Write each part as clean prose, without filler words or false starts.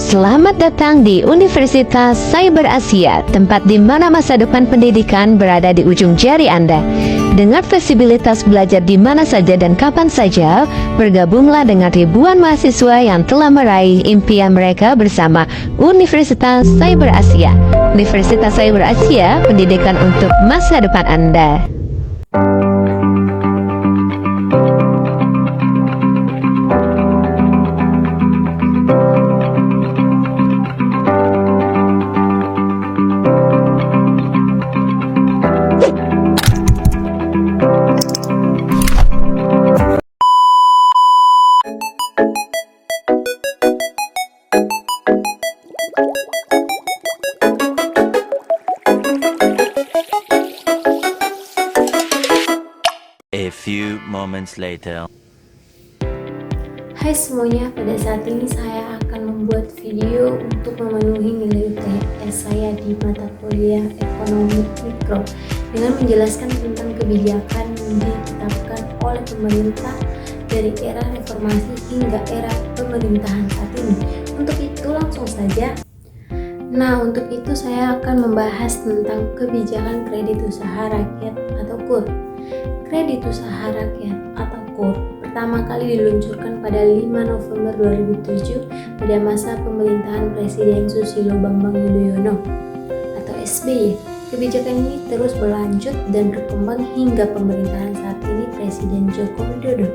Selamat datang di Universitas Cyber Asia, tempat di mana masa depan pendidikan berada di ujung jari Anda. Dengan fleksibilitas belajar di mana saja dan kapan saja, bergabunglah dengan ribuan mahasiswa yang telah meraih impian mereka bersama Universitas Cyber Asia. Universitas Cyber Asia, pendidikan untuk masa depan Anda. A few moments later. Hai semuanya, pada saat ini saya akan membuat video untuk memenuhi nilai UTS saya di mata kuliah Ekonomi Mikro dengan menjelaskan tentang kebijakan yang ditetapkan oleh pemerintah dari era reformasi hingga era pemerintahan saat ini. Untuk itu langsung saja. Untuk itu saya akan membahas tentang kebijakan kredit usaha rakyat atau KUR. Kredit usaha rakyat atau KUR pertama kali diluncurkan pada 5 November 2007 pada masa pemerintahan Presiden Susilo Bambang Yudhoyono atau SBY. Kebijakan ini terus berlanjut dan berkembang hingga pemerintahan saat ini Presiden Joko Widodo.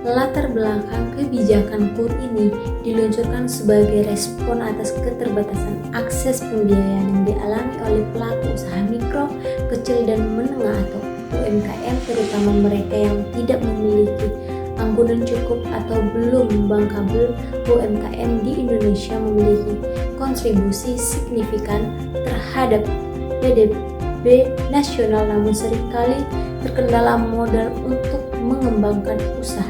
Latar belakang kebijakan KUR ini diluncurkan sebagai respon atas keterbatasan akses pembiayaan yang dialami oleh pelaku usaha mikro, kecil dan menengah atau UMKM, terutama mereka yang tidak memiliki anggunan cukup atau belum bankable. UMKM di Indonesia memiliki kontribusi signifikan terhadap PDB nasional, namun seringkali terkendala modal untuk mengembangkan usaha.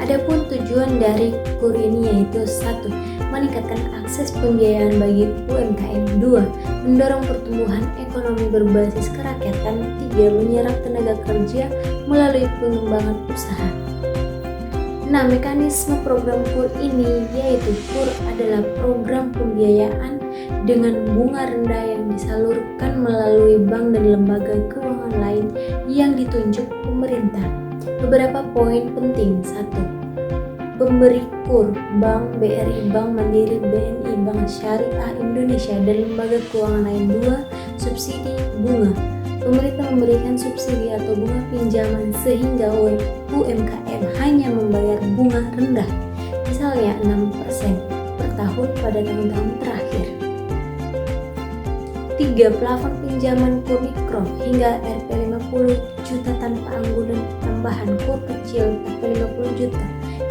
Adapun tujuan dari KUR ini yaitu 1. Meningkatkan akses pembiayaan bagi UMKM. 2. Mendorong pertumbuhan ekonomi berbasis kerakyatan. 3. Menyerap tenaga kerja melalui pengembangan usaha. Mekanisme program KUR ini yaitu KUR adalah program pembiayaan dengan bunga rendah yang disalurkan melalui bank dan lembaga keuangan lain yang ditunjuk pemerintah. Beberapa poin penting. 1. Pemberi KUR, Bank BRI, Bank Mandiri, BNI, Bank Syariah Indonesia, dan lembaga keuangan lain. 2. Subsidi bunga. Pemerintah memberikan subsidi atau bunga pinjaman sehingga UMKM hanya membayar bunga rendah, misalnya 6% per tahun pada tahun-tahun terakhir. 3. Plafon pinjaman KUR mikro hingga Rp 50 juta tanpa anggunan tambahan, KUR kecil Rp 50 juta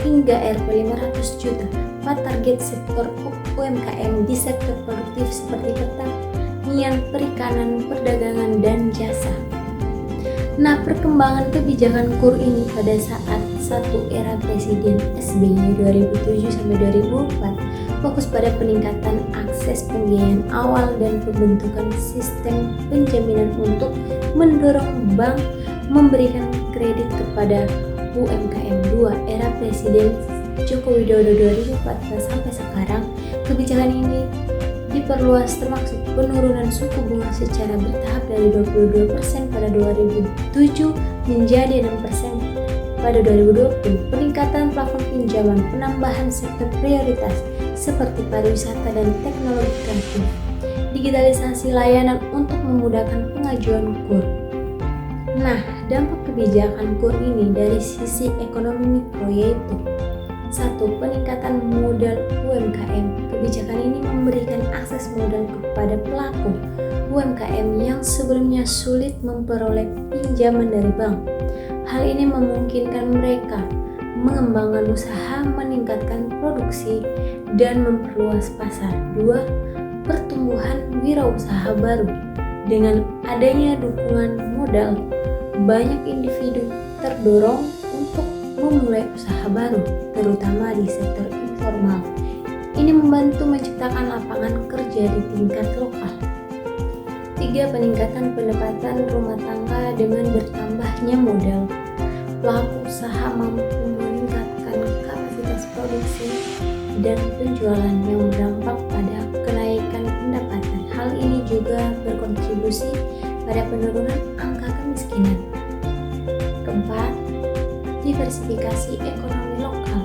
hingga Rp 500 juta. 4. Target sektor UMKM di sektor produktif seperti pertanian, perikanan, perdagangan, dan jasa. Perkembangan kebijakan KUR ini pada saat era Presiden SBY 2007-2004 fokus pada peningkatan akses pembiayaan awal dan pembentukan sistem penjaminan untuk mendorong bank memberikan kredit kepada UMKM. 2. Era Presiden Joko Widodo 2014 sampai sekarang, kebijakan ini diperluas termasuk penurunan suku bunga secara bertahap dari 22% pada 2007 menjadi 6% pada 2020, peningkatan plafon pinjaman, penambahan sektor prioritas seperti pariwisata dan teknologi kreatif, digitalisasi layanan untuk memudahkan pengajuan KUR. Dampak kebijakan KUR ini dari sisi ekonomi mikro yaitu 1. Peningkatan modal UMKM. Kebijakan ini memberikan akses modal kepada pelaku UMKM yang sebelumnya sulit memperoleh pinjaman dari bank. Hal ini memungkinkan mereka mengembangkan usaha, meningkatkan produksi, dan memperluas pasar. 2. Pertumbuhan wirausaha baru. Dengan adanya dukungan modal, banyak individu terdorong untuk memulai usaha baru, terutama di sektor informal. Ini membantu menciptakan lapangan kerja di tingkat lokal. 3. Peningkatan pendapatan rumah tangga dengan bertambahnya modal. Pelaku usaha mampu meningkatkan kapasitas produksi dan penjualan yang berdampak pada kenaikan pendapatan. Hal ini juga berkontribusi pada penurunan angka kemiskinan. Keempat, diversifikasi ekonomi lokal.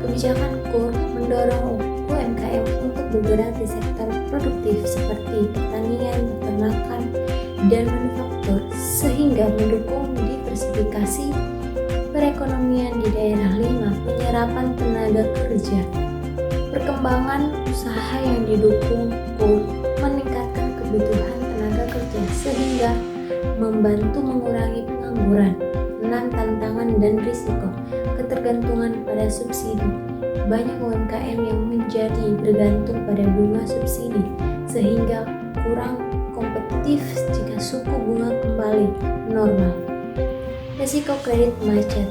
Kebijakan KUR mendorong UMKM untuk bergerak di sektor produktif seperti pertanian, peternakan, dan manufaktur sehingga mendukung diversifikasi perekonomian di daerah. 5. Penyerapan tenaga kerja. Perkembangan usaha yang didukung KUR meningkatkan kebutuhan tenaga kerja sehingga membantu mengurangi pengangguran. 6. Tantangan dan risiko. Ketergantungan pada subsidi. Banyak UMKM yang menjadi bergantung pada bunga subsidi sehingga kurang kompetitif jika suku bunga kembali normal. Risiko kredit macet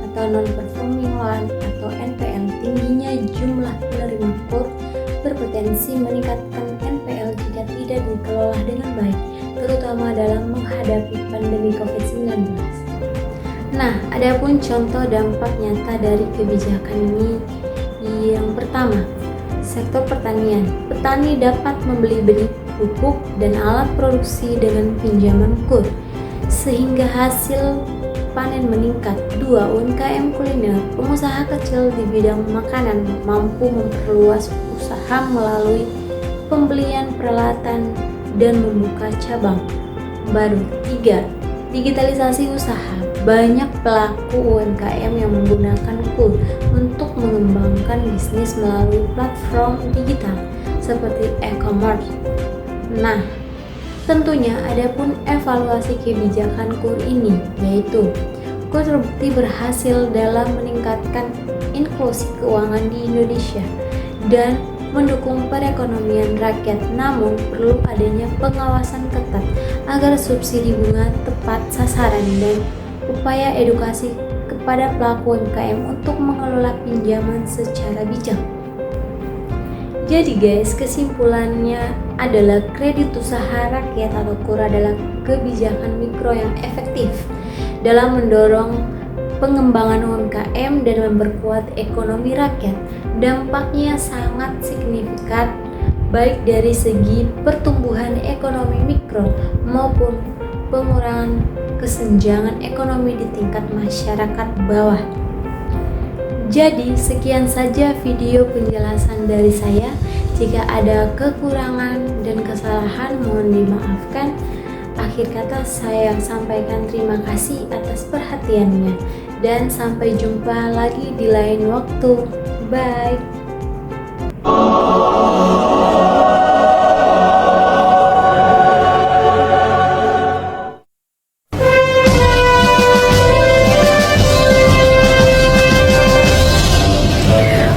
atau non-performing loan atau NPL. Tingginya jumlah penerima KUR berpotensi meningkatkan NPL jika tidak dikelola dengan baik, terutama dalam menghadapi pandemi COVID-19. Nah, adapun contoh dampak nyata dari kebijakan ini. Yang pertama, sektor pertanian. Petani dapat membeli benih pupuk dan alat produksi dengan pinjaman KUR sehingga hasil panen meningkat. 2. UMKM kuliner. Pengusaha kecil di bidang makanan mampu memperluas usaha melalui pembelian peralatan dan membuka cabang baru. 3. Digitalisasi usaha. Banyak pelaku UMKM yang menggunakan KUR untuk mengembangkan bisnis melalui platform digital seperti e-commerce. Nah, tentunya adapun evaluasi kebijakan KUR ini, yaitu KUR terbukti berhasil dalam meningkatkan inklusi keuangan di Indonesia dan mendukung perekonomian rakyat, namun perlu adanya pengawasan ketat agar subsidi bunga tepat sasaran dan upaya edukasi kepada pelaku UMKM untuk mengelola pinjaman secara bijak. Jadi guys, kesimpulannya adalah kredit usaha rakyat atau KUR adalah kebijakan mikro yang efektif dalam mendorong pengembangan UMKM dan memperkuat ekonomi rakyat. Dampaknya sangat signifikan baik dari segi pertumbuhan ekonomi mikro maupun pengurangan kesenjangan ekonomi di tingkat masyarakat bawah. Jadi sekian saja video penjelasan dari saya. Jika ada kekurangan dan kesalahan mohon dimaafkan. Akhir kata saya sampaikan terima kasih atas perhatiannya dan sampai jumpa lagi di lain waktu. Bye.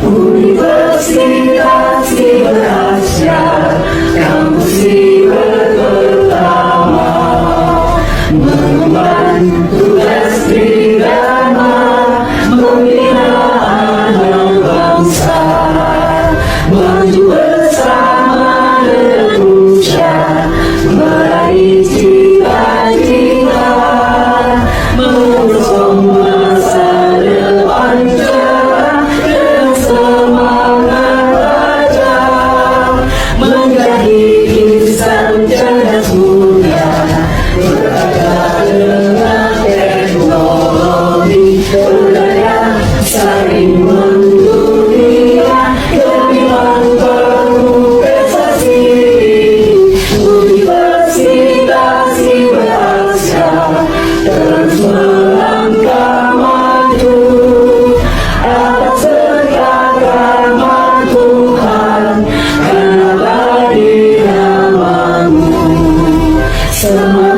Universitas Indonesia, kampus pertama, mengemban tugas tridharma, membina anak bangsa, maju bersama Indonesia, meraih cita-cita, mengusung masa depan cerah dan semangat raja, menjadi insan cerdas muda, berada dengan teknologi, berdaya saling mendunia, gemilang penuh prestasi. Universitas Indonesia terus melangkah maju atas segala rahmat Tuhan, karena di namamu semangat